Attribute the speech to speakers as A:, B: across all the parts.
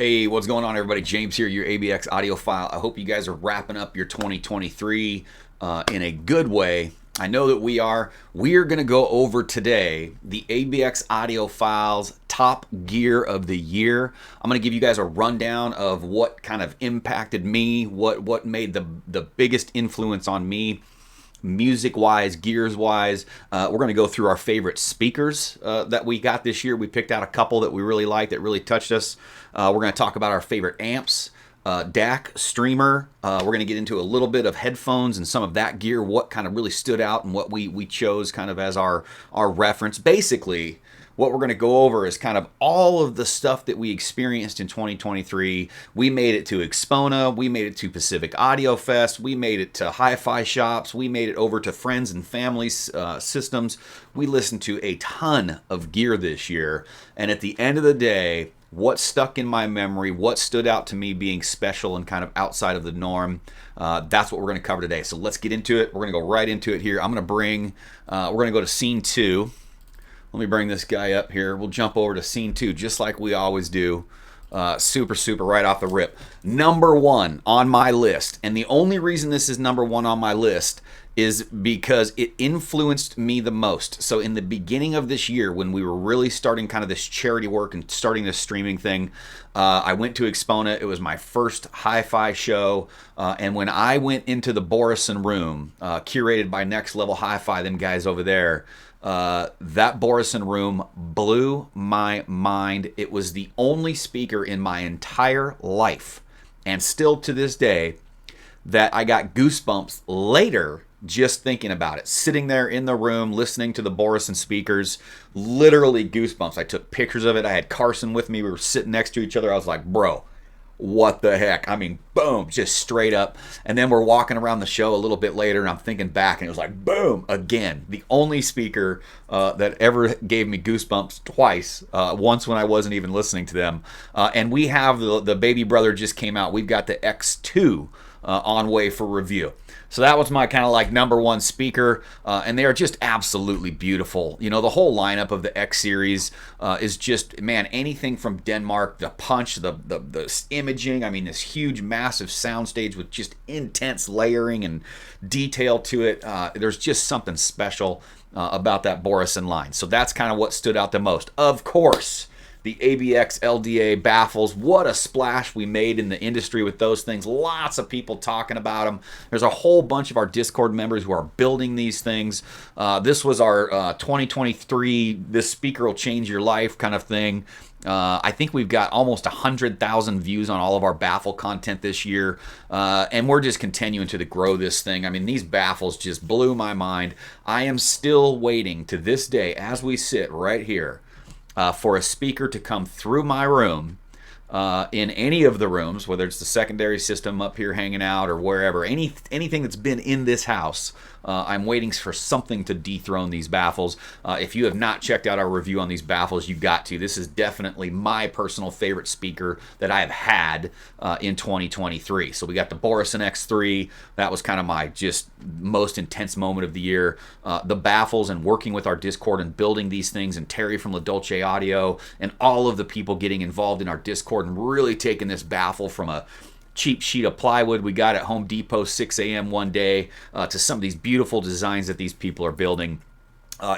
A: Hey, what's going on, everybody? James here, your ABX audiophile. I hope you guys are wrapping up your 2023 in a good way. I know that we are. We are going to go over today the ABX audiophile's top gear of the year. I'm going to give you guys a rundown of what kind of impacted me, what made the biggest influence on me, music-wise, gears-wise. We're going to go through our favorite speakers that we got this year. We picked out a couple that we really liked, that really touched us. We're going to talk about our favorite amps, DAC, streamer. We're going to get into a little bit of headphones and some of that gear, what kind of really stood out and what we chose kind of as our reference. Basically, what we're going to go over is kind of all of the stuff that we experienced in 2023. We made it to Expona, we made it to Pacific Audio Fest, we made it to hi-fi shops, we made it over to friends and family systems. We listened to a ton of gear this year, and at the end of the day, what stuck in my memory, what stood out to me being special and kind of outside of the norm, that's what we're going to cover today. So let's get into it. We're going to go right into it here. I'm going to we're going to go to scene 2. Let me bring this guy up here. We'll jump over to scene 2 just like we always do. Super right off the rip. Number 1 on my list, and the only reason this is number 1 on my list is because it influenced me the most. So in the beginning of this year, when we were really starting kind of this charity work and starting this streaming thing, I went to Expona. It was my first hi-fi show. And when I went into the Borison room, curated by Next Level Hi-Fi, them guys over there, that Borison room blew my mind. It was the only speaker in my entire life, and still to this day, that I got goosebumps later just thinking about it. Sitting there in the room, listening to the Borison speakers, literally goosebumps. I took pictures of it. I had Carson with me. We were sitting next to each other. I was like, bro, what the heck? I mean, boom, just straight up. And then we're walking around the show a little bit later, and I'm thinking back, and it was like, boom, again. The only speaker that ever gave me goosebumps twice, once when I wasn't even listening to them. And we have the baby brother just came out. We've got the X2 on way for review. So that was my kind of like number 1 speaker, and they are just absolutely beautiful. You know, the whole lineup of the X series is just, man, anything from Denmark, the punch, the imaging. I mean, this huge, massive soundstage with just intense layering and detail to it. There's just something special about that Borison line. So that's kind of what stood out the most. Of course, the ABX LDA Baffles, what a splash we made in the industry with those things. Lots of people talking about them. There's a whole bunch of our Discord members who are building these things. This was our 2023, this speaker will change your life kind of thing. I think we've got almost 100,000 views on all of our Baffle content this year, and we're just continuing to grow this thing. I mean, these Baffles just blew my mind. I am still waiting to this day, as we sit right here, for a speaker to come through my room, in any of the rooms, whether it's the secondary system up here hanging out or wherever, anything that's been in this house. I'm waiting for something to dethrone these Baffles. If you have not checked out our review on these Baffles, you've got to. This is definitely my personal favorite speaker that I have had in 2023. So we got the Borison X3. That was kind of my just most intense moment of the year. The Baffles and working with our Discord and building these things, and Terry from La Dolce Audio and all of the people getting involved in our Discord and really taking this Baffle from a cheap sheet of plywood we got at Home Depot 6 a.m. one day to some of these beautiful designs that these people are building.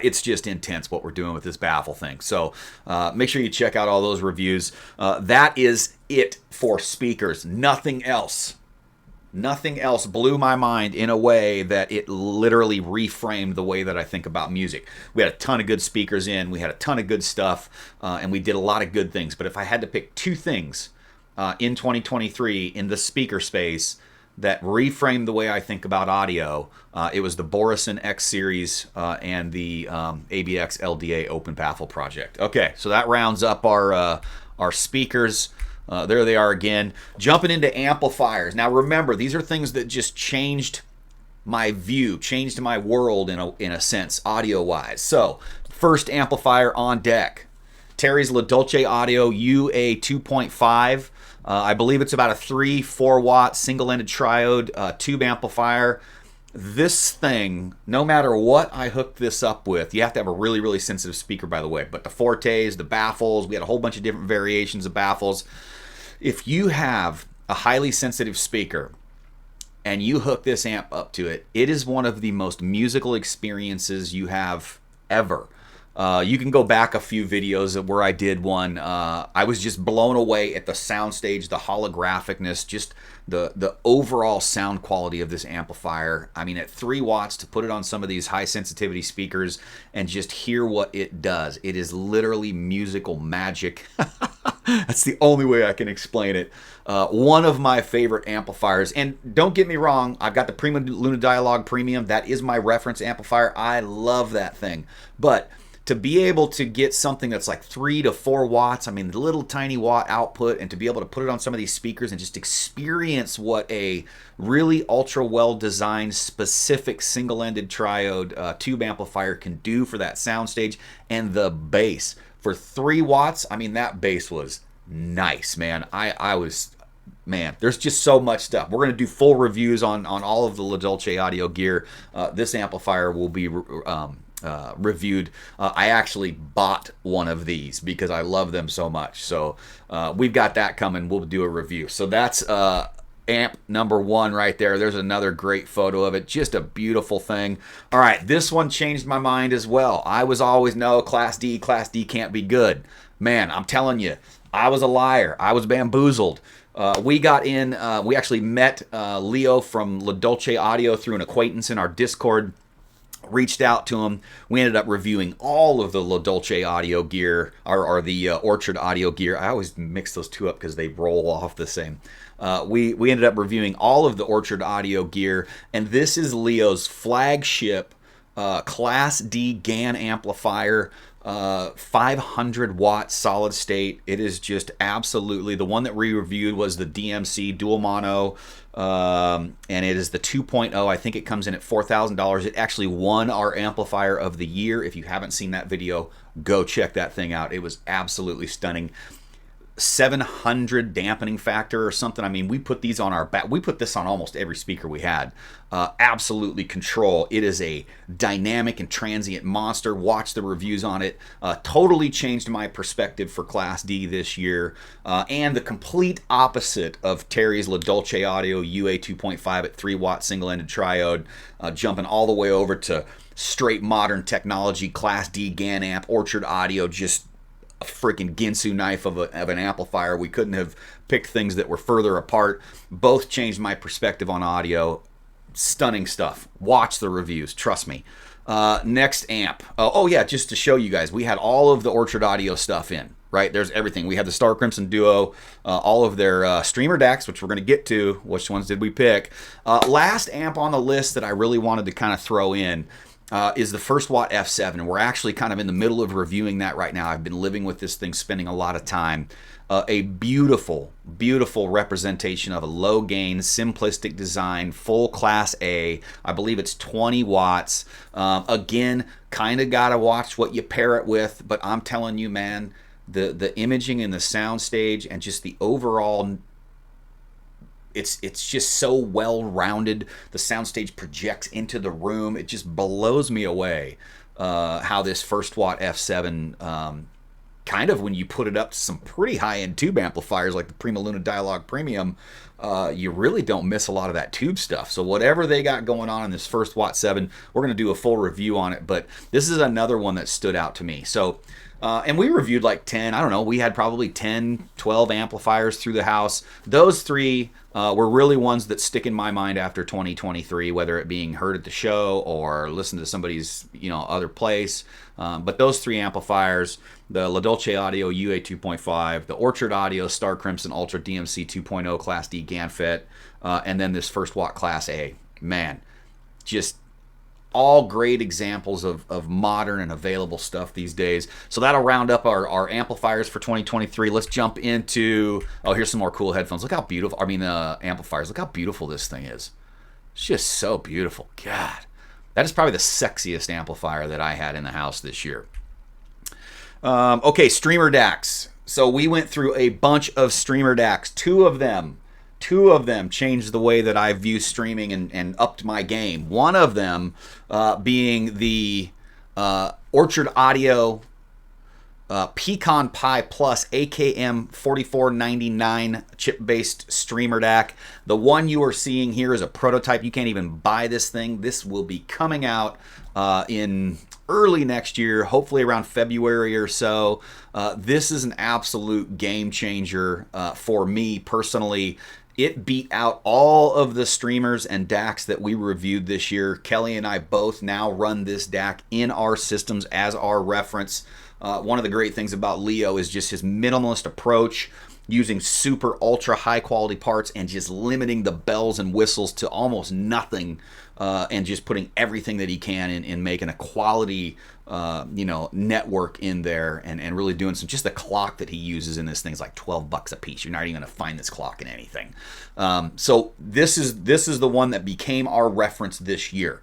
A: It's just intense what we're doing with this Baffle thing. So make sure you check out all those reviews. That is it for speakers. Nothing else blew my mind in a way that it literally reframed the way that I think about music. We had a ton of good speakers in, we had a ton of good stuff, and we did a lot of good things. But if I had to pick 2 things in 2023 in the speaker space that reframed the way I think about audio, it was the Borison X series and the ABX LDA Open Baffle project. Okay, so that rounds up our speakers. There they are again. Jumping into amplifiers. Now remember, these are things that just changed my view, changed my world in a sense, audio-wise. So, first amplifier on deck. Terry's La Dolce Audio UA 2.5. I believe it's about a 3-4 watt single-ended triode tube amplifier. This thing, no matter what I hooked this up with, you have to have a really, really sensitive speaker, by the way, but the Fortes, the Baffles, we had a whole bunch of different variations of Baffles. If you have a highly sensitive speaker and you hook this amp up to it, it is one of the most musical experiences you have ever. You can go back a few videos where I did one. I was just blown away at the soundstage, the holographicness, just the overall sound quality of this amplifier. I mean, at 3 watts, to put it on some of these high sensitivity speakers and just hear what it does. It is literally musical magic. That's the only way I can explain it. One of my favorite amplifiers. And don't get me wrong, I've got the PrimaLuna DiaLouge Premium. That is my reference amplifier. I love that thing. But to be able to get something that's like 3 to 4 watts, I mean, little tiny watt output, and to be able to put it on some of these speakers and just experience what a really ultra well designed, specific single-ended triode tube amplifier can do for that soundstage. And the bass for 3 watts, I mean, that bass was nice, man. Man, there's just so much stuff. We're going to do full reviews on all of the La Dolce audio gear. This amplifier will be reviewed. I actually bought one of these because I love them so much. So we've got that coming. We'll do a review. So that's amp number 1 right there. There's another great photo of it. Just a beautiful thing. All right, this one changed my mind as well. I was always, no, Class D can't be good. Man, I'm telling you, I was a liar. I was bamboozled. We got in, we actually met Leo from La Dolce Audio through an acquaintance in our Discord. Reached out to him. We ended up reviewing all of the La Dolce audio gear, or the Orchard audio gear. I always mix those two up because they roll off the same. We ended up reviewing all of the Orchard audio gear, and this is Leo's flagship Class D GAN amplifier. 500 watt solid state. It is just absolutely, the one that we reviewed was the DMC dual mono, and it is the 2.0. I think it comes in at $4,000. It actually won our amplifier of the year. If you haven't seen that video, go check that thing out. It was absolutely stunning. 700 dampening factor or something. I mean, we put these on our back. We put this on almost every speaker we had. Absolutely control. It is a dynamic and transient monster. Watch the reviews on it. Totally changed my perspective for Class D this year. And the complete opposite of Terry's La Dolce Audio UA 2.5 at 3 watt single-ended triode, jumping all the way over to straight modern technology Class D GAN amp, Orchard Audio, just a freaking Ginsu knife of an amplifier. We couldn't have picked things that were further apart. Both changed my perspective on audio. Stunning stuff. Watch the reviews, trust me. Next amp. Oh yeah, just to show you guys, we had all of the Orchard Audio stuff in, right? There's everything. We had the Starnkrimson Duo, all of their streamer DACs, which we're going to get to. Which ones did we pick? Last amp on the list that I really wanted to kind of throw in is the First Watt F7, and we're actually kind of in the middle of reviewing that right now. I've been living with this thing, spending a lot of time. A beautiful, beautiful representation of a low gain, simplistic design, full Class A. I believe it's 20 watts. Again, kind of got to watch what you pair it with, but I'm telling you, man, the imaging and the sound stage and just the overall, it's just so well-rounded. The soundstage projects into the room. It just blows me away how this First Watt F7, kind of when you put it up to some pretty high-end tube amplifiers like the PrimaLuna DiaLouge Premium, you really don't miss a lot of that tube stuff. So whatever they got going on in this First Watt 7, we're going to do a full review on it. But this is another one that stood out to me. So, and we reviewed like 10, I don't know, we had probably 10, 12 amplifiers through the house. Those 3 were really ones that stick in my mind after 2023, whether it being heard at the show or listened to somebody's, other place. But those 3 amplifiers, the La Dolce Audio UA 2.5, the Orchard Audio Starnkrimson Ultra DMC 2.0 Class D GAN FET, and then this First Watt Class A. Man, just all great examples of modern and available stuff these days. So that'll round up our amplifiers for 2023. Let's jump into, here's some more cool headphones. Look how beautiful, amplifiers. Look how beautiful this thing is. It's just so beautiful. God, that is probably the sexiest amplifier that I had in the house this year. Okay, streamer DACs. So we went through a bunch of streamer DACs. Two of them changed the way that I view streaming and upped my game. One of them being the Orchard Audio Pecan Pi Plus AKM 4499 chip-based streamer DAC. The one you are seeing here is a prototype. You can't even buy this thing. This will be coming out in early next year, hopefully around February or so. This is an absolute game changer for me personally. It beat out all of the streamers and DACs that we reviewed this year. Kelly and I both now run this DAC in our systems as our reference. One of the great things about Leo is just his minimalist approach, using super ultra high quality parts and just limiting the bells and whistles to almost nothing, and just putting everything that he can in making a quality network in there, and really doing some. Just the clock that he uses in this thing is like $12 a piece. You're not even going to find this clock in anything. So this is the one that became our reference this year.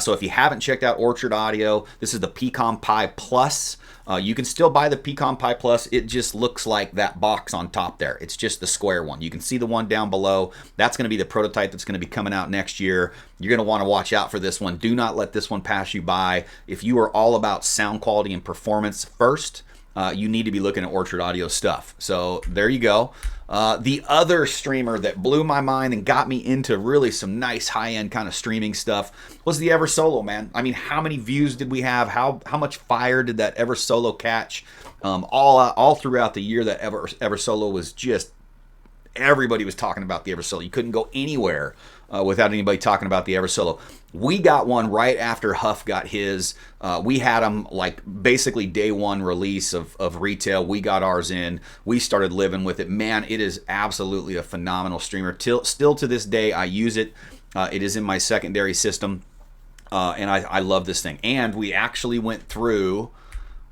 A: So if you haven't checked out Orchard Audio, this is the Pecan Pi Plus. You can still buy the Pecan Pi Plus. It just looks like that box on top there. It's just the square one. You can see the one down below. That's going to be the prototype that's going to be coming out next year. You're going to want to watch out for this one. Do not let this one pass you by. If you are all about sound quality and performance first, you need to be looking at Orchard Audio stuff. So there you go. The other streamer that blew my mind and got me into really some nice high-end kind of streaming stuff was the Eversolo, man. I mean, how many views did we have? How much fire did that Eversolo catch? All throughout the year, that Eversolo was just, everybody was talking about the Eversolo. You couldn't go anywhere without anybody talking about the Eversolo. We got one right after Huff got his. We had them like basically day one release of retail. We got ours in. We started living with it. Man, it is absolutely a phenomenal streamer. Still to this day, I use it. It is in my secondary system, and I love this thing. And we actually went through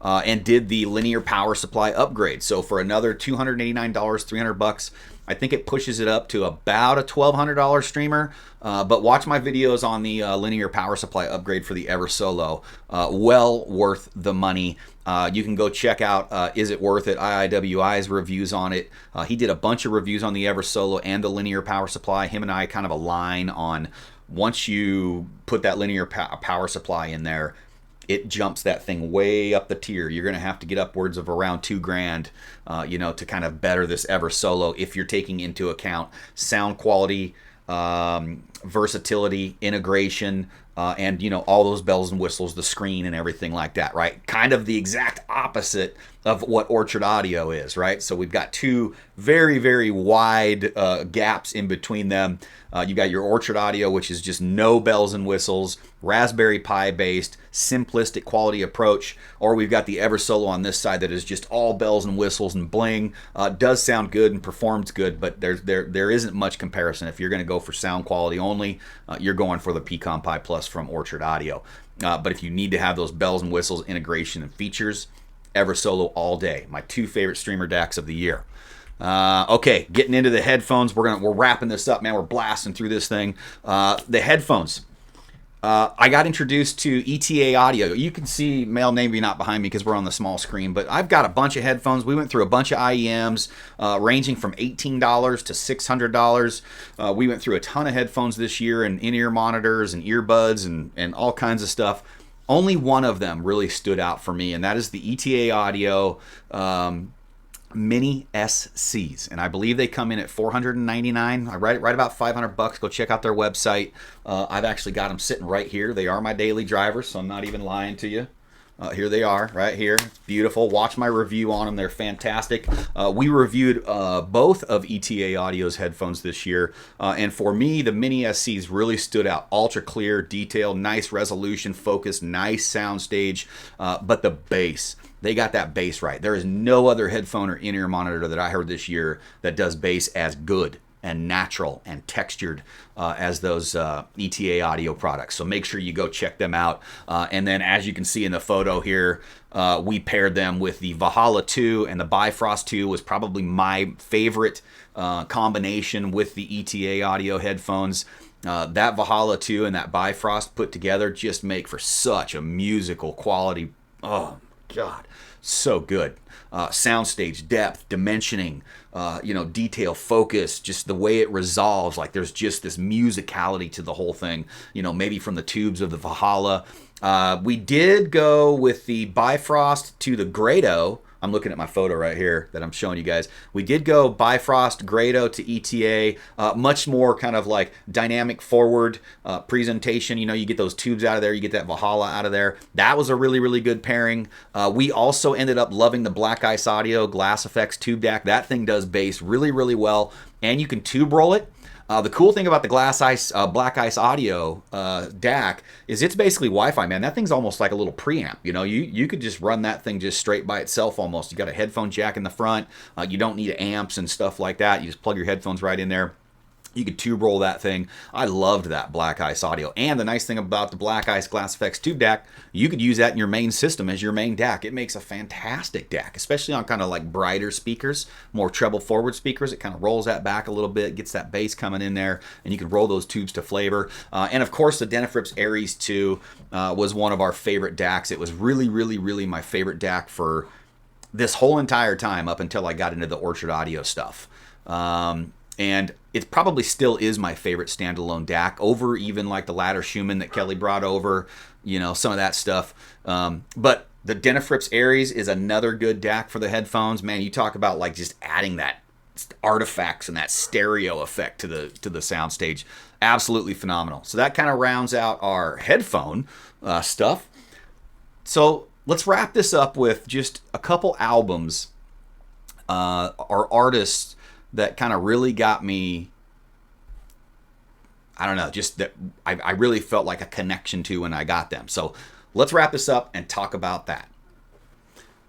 A: and did the linear power supply upgrade. So for another $289, $300, I think it pushes it up to about a $1,200 streamer. But watch my videos on the linear power supply upgrade for the Eversolo. Well worth the money. You can go check out Is It Worth It? IIWI's reviews on it. He did a bunch of reviews on the Eversolo and the linear power supply. Him and I kind of align on, once you put that linear power supply in there, it jumps that thing way up the tier. You're going to have to get upwards of around $2,000, to kind of better this Eversolo if you're taking into account sound quality, versatility, integration, and all those bells and whistles, the screen and everything like that, right? Kind of the exact opposite of what Orchard Audio is, right? So we've got two very, very wide gaps in between them. You got your Orchard Audio, which is just no bells and whistles, Raspberry Pi based, simplistic quality approach, or we've got the Eversolo on this side that is just all bells and whistles and bling. Does sound good and performs good, but there isn't much comparison. If you're going to go for sound quality only, you're going for the Pecan Pi Plus from Orchard Audio. But if you need to have those bells and whistles, integration and features, Eversolo all day. My two favorite streamer DACs of the year. Okay, getting into the headphones. We're wrapping this up, man. We're blasting through this thing. The headphones. I got introduced to ETA Audio. You can see Mel maybe not behind me because we're on the small screen, but I've got a bunch of headphones. We went through a bunch of IEMs ranging from $18 to $600. We went through a ton of headphones this year, and in-ear monitors and earbuds and all kinds of stuff. Only one of them really stood out for me, and that is the ETA Audio Mini SCs, and I believe they come in at $499. Right about $500. Go check out their website. I've actually got them sitting right here. They are my daily drivers, so I'm not even lying to you. Here they are, right here. It's beautiful. Watch my review on them. They're fantastic. We reviewed both of ETA Audio's headphones this year, and for me, the Mini SCs really stood out. Ultra clear, detailed, nice resolution, focus, nice sound stage, but the bass. They got that bass right. There is no other headphone or in-ear monitor that I heard this year that does bass as good and natural and textured as those ETA Audio products. So make sure you go check them out. And then as you can see in the photo here, we paired them with the Valhalla 2, and the Bifrost 2 was probably my favorite combination with the ETA Audio headphones. That Valhalla 2 and that Bifrost put together just make for such a musical quality. Oh, God, so good. Soundstage depth, dimensioning, detail, focus, just the way it resolves. Like there's just this musicality to the whole thing, maybe from the tubes of the Valhalla. We did go with the Bifrost to the Grado. I'm looking at my photo right here that I'm showing you guys. We did go Bifrost Grado to ETA, much more kind of like dynamic forward presentation. You know, you get those tubes out of there, you get that Valhalla out of there. That was a really, really good pairing. We also ended up loving the Black Ice Audio Glass Effects Tube DAC. That thing does bass really, really well, and you can tube roll it. The cool thing about the Black Ice Audio DAC is it's basically Wi-Fi, man. That thing's almost like a little preamp. You know, you could just run that thing just straight by itself almost. You got a headphone jack in the front. You don't need amps and stuff like that. You just plug your headphones right in there. You could tube roll that thing. I loved that Black Ice Audio. And the nice thing about the Black Ice Glass Effects Tube DAC, you could use that in your main system as your main DAC. It makes a fantastic DAC, especially on kind of like brighter speakers, more treble forward speakers. It kind of rolls that back a little bit, gets that bass coming in there, and you can roll those tubes to flavor. And of course, the Denafrips Aries 2 was one of our favorite DACs. It was really, really, really my favorite DAC for this whole entire time up until I got into the Orchard Audio stuff. And it probably still is my favorite standalone DAC over even like the Ladder Schumann that Kelly brought over, you know, some of that stuff. But the Denafrips Aries is another good DAC for the headphones. Man, you talk about like just adding that artifacts and that stereo effect to the soundstage. Absolutely phenomenal. So that kind of rounds out our headphone stuff. So let's wrap this up with just a couple albums or artists that kind of really got me, I don't know, just that I really felt like a connection to when I got them. So let's wrap this up and talk about that.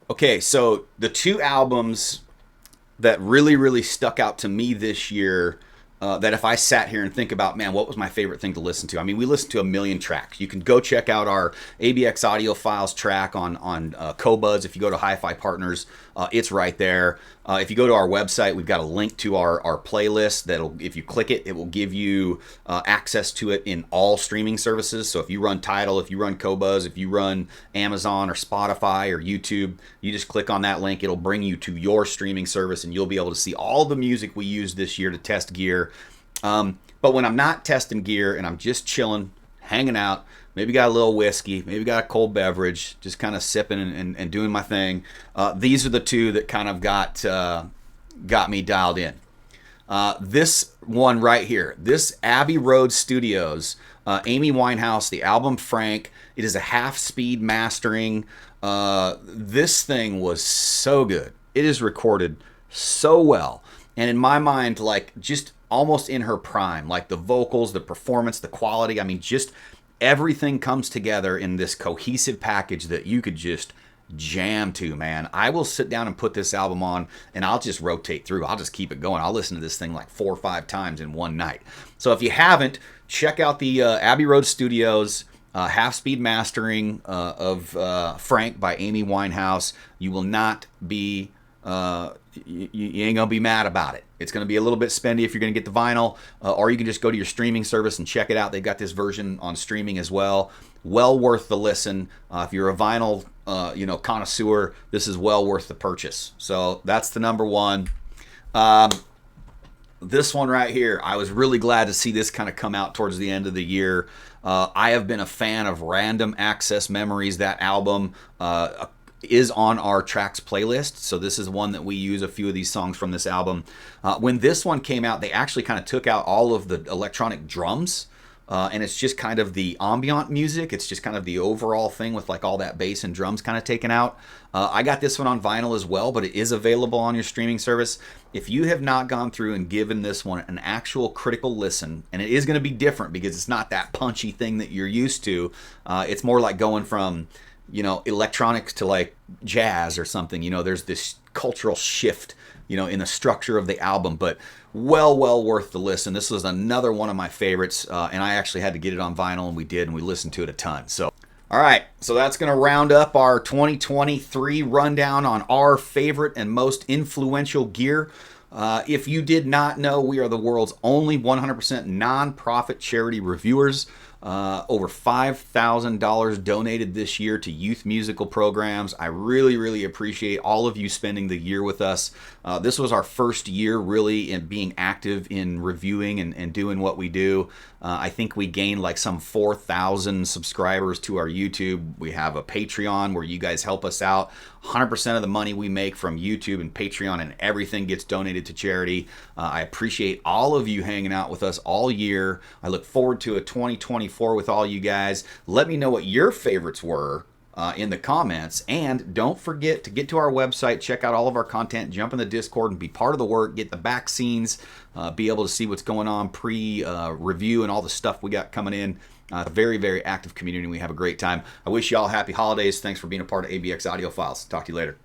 A: Okay, so the two albums that really, really stuck out to me this year, that if I sat here and think about, man, what was my favorite thing to listen to? I mean, we listened to a million tracks. You can go check out our ABX Audiophiles track on Qobuz. If you go to Hi-Fi Partners, it's right there. If you go to our website, we've got a link to our playlist that'll, if you click it, it will give you access to it in all streaming services. So if you run Tidal, if you run Qobuz, if you run Amazon or Spotify or YouTube, you just click on that link. It'll bring you to your streaming service, and you'll be able to see all the music we used this year to test gear. But when I'm not testing gear and I'm just chilling, hanging out, maybe got a little whiskey, maybe got a cold beverage, just kind of sipping and doing my thing, these are the two that kind of got me dialed in. This one right here, this Abbey Road Studios, Amy Winehouse, the album Frank. It is a half-speed mastering. This thing was so good. It is recorded so well. And in my mind, like just almost in her prime, like the vocals, the performance, the quality. I mean, just everything comes together in this cohesive package that you could just jam to, man. I will sit down and put this album on and I'll just rotate through. I'll just keep it going. I'll listen to this thing like 4 or 5 times in one night. So if you haven't, check out the Abbey Road Studios half-speed mastering of Frank by Amy Winehouse. You will not be you ain't gonna be mad about it. It's gonna be a little bit spendy if you're gonna get the vinyl, or you can just go to your streaming service and check it out. They've got this version on streaming as well. Well worth the listen. If you're a vinyl connoisseur, this is well worth the purchase. So that's the number one. This one right here, I was really glad to see this kind of come out towards the end of the year. I have been a fan of Random Access Memories. That album is on our tracks playlist, so this is one that we use a few of these songs from this album. When this one came out, they actually kind of took out all of the electronic drums, and it's just kind of the ambient music. It's just kind of the overall thing with like all that bass and drums kind of taken out. I got this one on vinyl as well, but it is available on your streaming service. If you have not gone through and given this one an actual critical listen, and it is going to be different because it's not that punchy thing that you're used to. It's more like going from electronics to like jazz or something. There's this cultural shift, in the structure of the album, but well worth the listen. This was another one of my favorites, and I actually had to get it on vinyl, and we did, and we listened to it a ton. So, all right, so that's going to round up our 2023 rundown on our favorite and most influential gear. If you did not know, we are the world's only 100% non-profit charity reviewers. Over $5,000 donated this year to youth musical programs. I really, really appreciate all of you spending the year with us. This was our first year really in being active in reviewing and doing what we do. I think we gained like some 4,000 subscribers to our YouTube. We have a Patreon where you guys help us out. 100% of the money we make from YouTube and Patreon and everything gets donated to charity. I appreciate all of you hanging out with us all year. I look forward to a 2024 with all you guys. Let me know what your favorites were in the comments, and don't forget to get to our website, check out all of our content, jump in the Discord and be part of the work, get the back scenes, be able to see what's going on pre-review and all the stuff we got coming in. Very, very active community. We have a great time. I wish you all happy holidays. Thanks for being a part of ABX Audiophiles. Talk to you later.